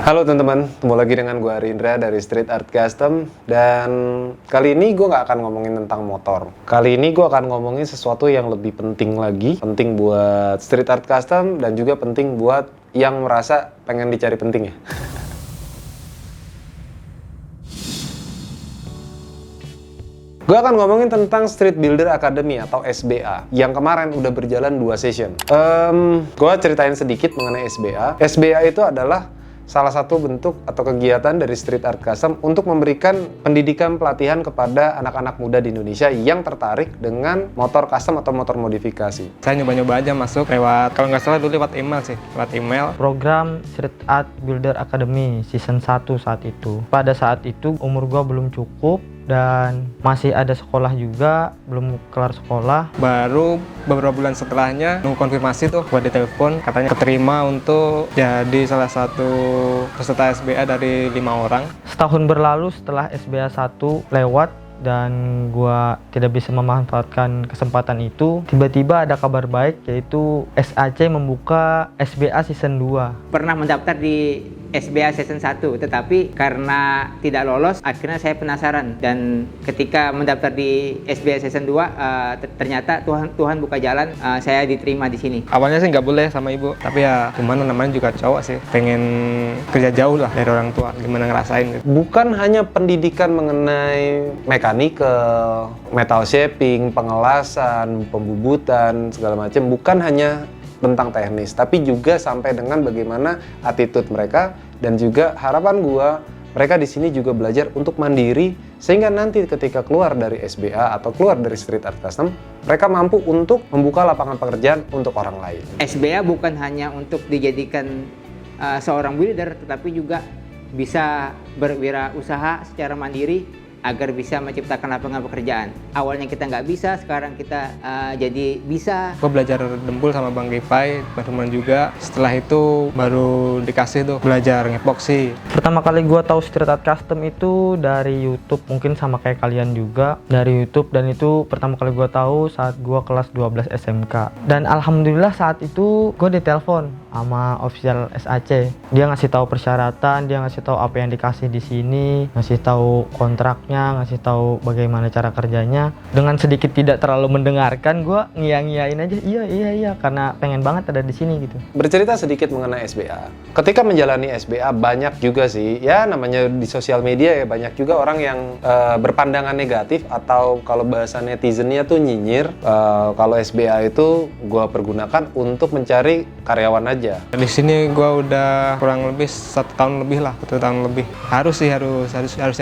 Halo teman-teman, ketemu lagi dengan gue Arindra dari Street Art Custom. Dan kali ini gue nggak akan ngomongin tentang motor. Kali ini gue akan ngomongin sesuatu yang lebih penting lagi. Penting buat Street Art Custom dan juga penting buat yang merasa pengen dicari penting ya. Gue akan ngomongin tentang Street Builder Academy atau SBA yang kemarin udah berjalan 2 session. Gue ceritain sedikit mengenai SBA. SBA itu adalah salah satu bentuk atau kegiatan dari Street Art Custom untuk memberikan pendidikan pelatihan kepada anak-anak muda di Indonesia yang tertarik dengan motor custom atau motor modifikasi. Saya nyoba-nyoba aja masuk lewat, kalau nggak salah dulu lewat email sih, lewat email. Program Street Art Builder Academy season 1 saat itu. Pada saat itu umur gua belum cukup dan masih ada sekolah juga, belum kelar sekolah. Baru beberapa bulan setelahnya nunggu konfirmasi tuh, gua ditelepon katanya keterima untuk jadi salah satu peserta SBA dari 5 orang. Setahun berlalu setelah SBA 1 lewat dan gua tidak bisa memanfaatkan kesempatan itu, tiba-tiba ada kabar baik yaitu SAC membuka SBA season 2. Pernah mendaftar di SBA season 1, tetapi karena tidak lolos, akhirnya saya penasaran. Dan ketika mendaftar di SBA season 2, ternyata Tuhan buka jalan, saya diterima di sini. Awalnya sih nggak boleh sama ibu, tapi ya gimana, namanya juga cowok sih, pengen kerja jauh lah dari orang tua, gimana ngerasain gitu. Bukan hanya pendidikan mengenai mechanical, metal shaping, pengelasan, pembubutan, segala macam, bukan hanya tentang teknis, tapi juga sampai dengan bagaimana attitude mereka, dan juga harapan gua mereka di sini juga belajar untuk mandiri sehingga nanti ketika keluar dari SBA atau keluar dari Street Art Custom, mereka mampu untuk membuka lapangan pekerjaan untuk orang lain. SBA bukan hanya untuk dijadikan seorang builder, tetapi juga bisa berwirausaha secara mandiri agar bisa menciptakan lapangan pekerjaan. Awalnya kita nggak bisa, sekarang kita jadi bisa. Gue belajar dempul sama Bang Gipai, teman juga. Setelah itu baru dikasih tuh belajar ngepoksi. Pertama kali gua tahu Street Art Custom itu dari YouTube, mungkin sama kayak kalian juga dari YouTube, dan itu pertama kali gua tahu saat gua kelas 12 SMK. Dan alhamdulillah saat itu gua ditelepon sama official SAC. Dia ngasih tahu persyaratan, dia ngasih tahu apa yang dikasih di sini, ngasih tahu kontraknya, ngasih tahu bagaimana cara kerjanya. Dengan sedikit tidak terlalu mendengarkan, gua ngiyain aja, iya karena pengen banget ada di sini gitu. Bercerita sedikit mengenai SBA. Ketika menjalani SBA banyak juga sih, ya namanya di sosial media ya, banyak juga orang yang berpandangan negatif atau kalau bahasa netizennya tuh nyinyir. Kalau SBA itu gua pergunakan untuk mencari karyawan aja. Di sini gue udah kurang lebih 1 tahun lebih lah, 1 tahun lebih. Harus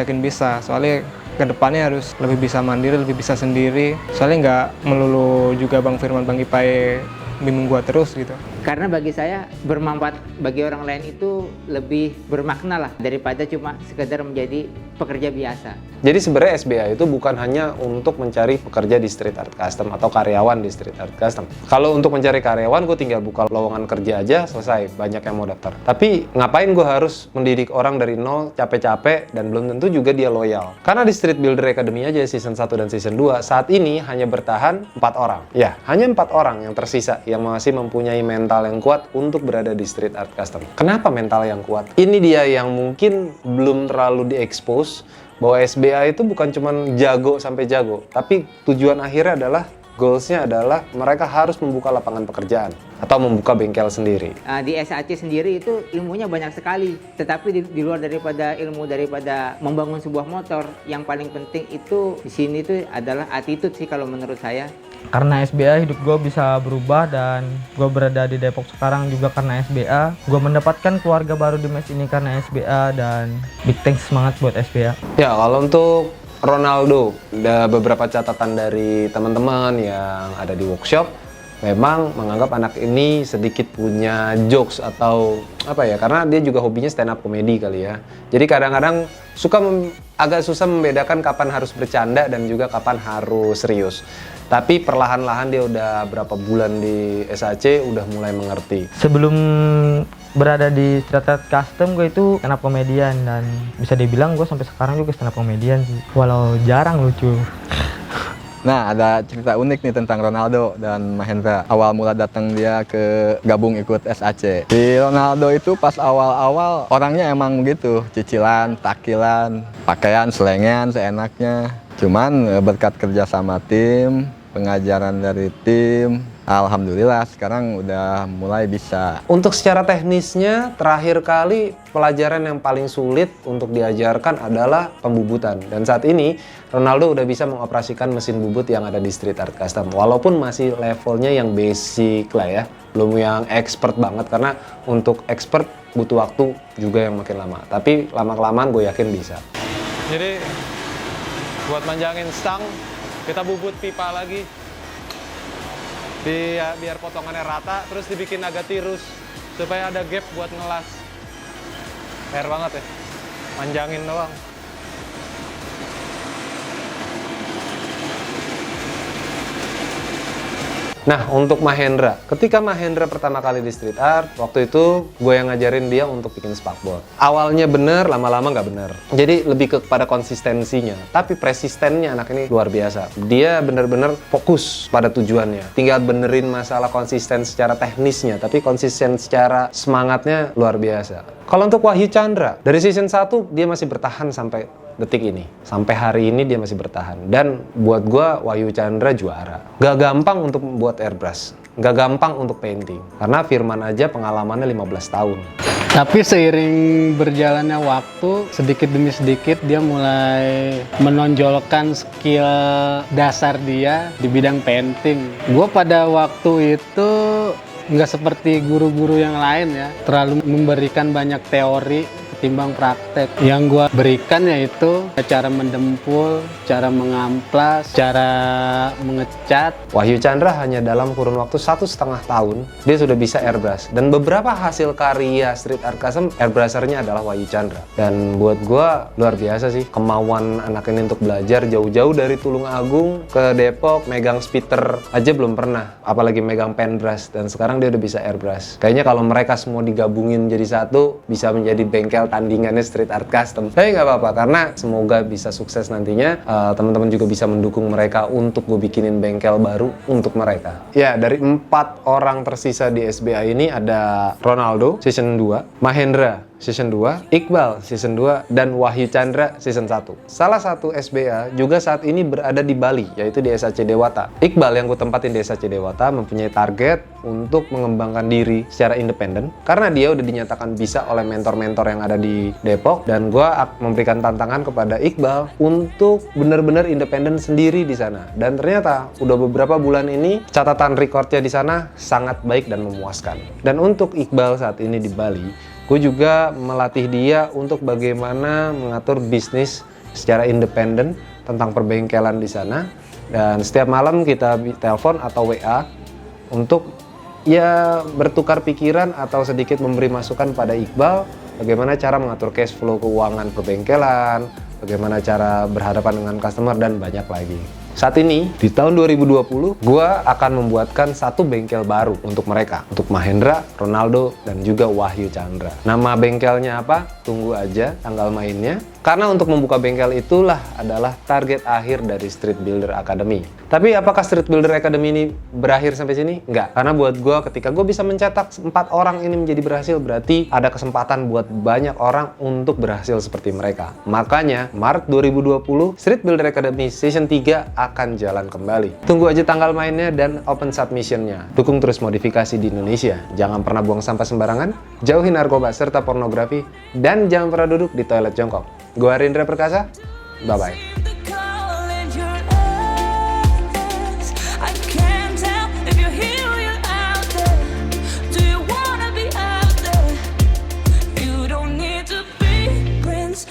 yakin bisa. Soalnya kedepannya harus lebih bisa mandiri, lebih bisa sendiri. Soalnya nggak melulu juga Bang Firman, Bang Ipai bimbing gue terus gitu. Karena bagi saya bermanfaat bagi orang lain itu lebih bermakna lah daripada cuma sekedar menjadi pekerja biasa. Jadi sebenarnya SBA itu bukan hanya untuk mencari pekerja di Street Art Custom atau karyawan di Street Art Custom. Kalau untuk mencari karyawan, gue tinggal buka lowongan kerja aja, selesai, banyak yang mau daftar. Tapi ngapain gue harus mendidik orang dari nol, capek-capek, dan belum tentu juga dia loyal. Karena di Street Builder Academy aja season 1 dan season 2, saat ini hanya bertahan 4 orang. Ya, hanya 4 orang yang tersisa yang masih mempunyai mental yang kuat untuk berada di Street Art Custom. Kenapa mental yang kuat? Ini dia yang mungkin belum terlalu diekspos, bahwa SBA itu bukan cuma jago sampai jago, tapi tujuan akhirnya adalah, goalsnya adalah mereka harus membuka lapangan pekerjaan atau membuka bengkel sendiri. Di SAC sendiri itu ilmunya banyak sekali, tetapi di luar daripada ilmu daripada membangun sebuah motor, yang paling penting itu di sini itu adalah attitude sih kalau menurut saya. Karena SBA hidup gue bisa berubah dan gue berada di Depok sekarang juga karena SBA. Gue mendapatkan keluarga baru di mes ini karena SBA, dan big thanks semangat buat SBA. Ya, kalau untuk Ronaldo, ada beberapa catatan dari teman-teman yang ada di workshop, memang menganggap anak ini sedikit punya jokes atau apa ya, karena dia juga hobinya stand up comedy kali ya. Jadi kadang-kadang agak susah membedakan kapan harus bercanda dan juga kapan harus serius. Tapi perlahan-lahan dia udah berapa bulan di SAC udah mulai mengerti. Sebelum berada di Street Art Custom, gue itu stand up comedian, dan bisa dibilang gue sampai sekarang juga stand up comedian sih, walau jarang lucu. Nah, ada cerita unik nih tentang Ronaldo dan Mahendra. Awal mula datang dia ke gabung ikut SAC. Si Ronaldo itu pas awal-awal orangnya emang begitu, cicilan, takilan, pakaian, selengean, seenaknya. Cuman berkat kerja sama tim, pengajaran dari tim, alhamdulillah sekarang udah mulai bisa. Untuk secara teknisnya, terakhir kali pelajaran yang paling sulit untuk diajarkan adalah pembubutan. Dan saat ini, Ronaldo udah bisa mengoperasikan mesin bubut yang ada di Street Art Custom. Walaupun masih levelnya yang basic lah ya, belum yang expert banget. Karena untuk expert butuh waktu juga yang makin lama. Tapi lama-kelamaan gue yakin bisa. Jadi, buat manjangin stang, kita bubut pipa lagi. Biar potongannya rata, terus dibikin agak tirus supaya ada gap buat ngelas. Fair banget ya, manjangin doang. Nah, untuk Mahendra, ketika Mahendra pertama kali di street art, waktu itu gue yang ngajarin dia untuk bikin spakbor. Awalnya bener, lama-lama nggak bener. Jadi lebih kepada konsistensinya. Tapi persistennya anak ini luar biasa. Dia bener-bener fokus pada tujuannya. Tinggal benerin masalah konsisten secara teknisnya, tapi konsisten secara semangatnya luar biasa. Kalau untuk Wahyu Chandra, dari season 1 dia masih bertahan sampai detik ini. Sampai hari ini dia masih bertahan. Dan buat gua Wahyu Chandra juara. Gak gampang untuk membuat airbrush. Gak gampang untuk painting. Karena Firman aja pengalamannya 15 tahun. Tapi seiring berjalannya waktu, sedikit demi sedikit dia mulai menonjolkan skill dasar dia di bidang painting. Gua pada waktu itu nggak seperti guru-guru yang lain ya, terlalu memberikan banyak teori ketimbang praktek. Yang gua berikan yaitu cara mendempul, cara mengamplas, cara mengecat. Wahyu Chandra hanya dalam kurun waktu 1,5 tahun dia sudah bisa airbrush. Dan beberapa hasil karya street art custom airbrushernya adalah Wahyu Chandra. Dan buat gua luar biasa sih kemauan anak ini untuk belajar jauh-jauh dari Tulungagung ke Depok, megang speeder aja belum pernah, apalagi megang pen brush. Dan sekarang dia udah bisa airbrush. Kayaknya kalau mereka semua digabungin jadi satu, bisa menjadi bengkel tandingannya street art custom. Tapi nggak apa-apa, karena semoga bisa sukses nantinya. Teman-teman juga bisa mendukung mereka untuk gue bikinin bengkel baru untuk mereka. Ya, dari 4 orang tersisa di SBA ini ada Ronaldo season 2, Mahendra season 2, Iqbal season 2, dan Wahyu Chandra season 1. Salah satu SBA juga saat ini berada di Bali, yaitu di SAC Dewata. Iqbal yang gue tempatin di SAC Dewata mempunyai target untuk mengembangkan diri secara independen, karena dia udah dinyatakan bisa oleh mentor-mentor yang ada di Depok, dan gue memberikan tantangan kepada Iqbal untuk benar-benar independen sendiri di sana. Dan ternyata udah beberapa bulan ini catatan recordnya di sana sangat baik dan memuaskan. Dan untuk Iqbal saat ini di Bali, gue juga melatih dia untuk bagaimana mengatur bisnis secara independen tentang perbengkelan di sana. Dan setiap malam kita telepon atau WA untuk ya bertukar pikiran atau sedikit memberi masukan pada Iqbal bagaimana cara mengatur cash flow keuangan perbengkelan, bagaimana cara berhadapan dengan customer, dan banyak lagi. Saat ini, di tahun 2020, gue akan membuatkan satu bengkel baru untuk mereka. Untuk Mahendra, Ronaldo, dan juga Wahyu Chandra. Nama bengkelnya apa? Tunggu aja tanggal mainnya. Karena untuk membuka bengkel itulah adalah target akhir dari Street Builder Academy. Tapi apakah Street Builder Academy ini berakhir sampai sini? Enggak. Karena buat gue, ketika gue bisa mencetak 4 orang ini menjadi berhasil, berarti ada kesempatan buat banyak orang untuk berhasil seperti mereka. Makanya, Maret 2020, Street Builder Academy Season 3 akan jalan kembali. Tunggu aja tanggal mainnya dan open submissionnya. Dukung terus modifikasi di Indonesia. Jangan pernah buang sampah sembarangan, jauhi narkoba serta pornografi, dan jangan pernah duduk di toilet jongkok. Gua Rindra Perkasa, bye-bye.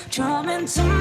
Drum into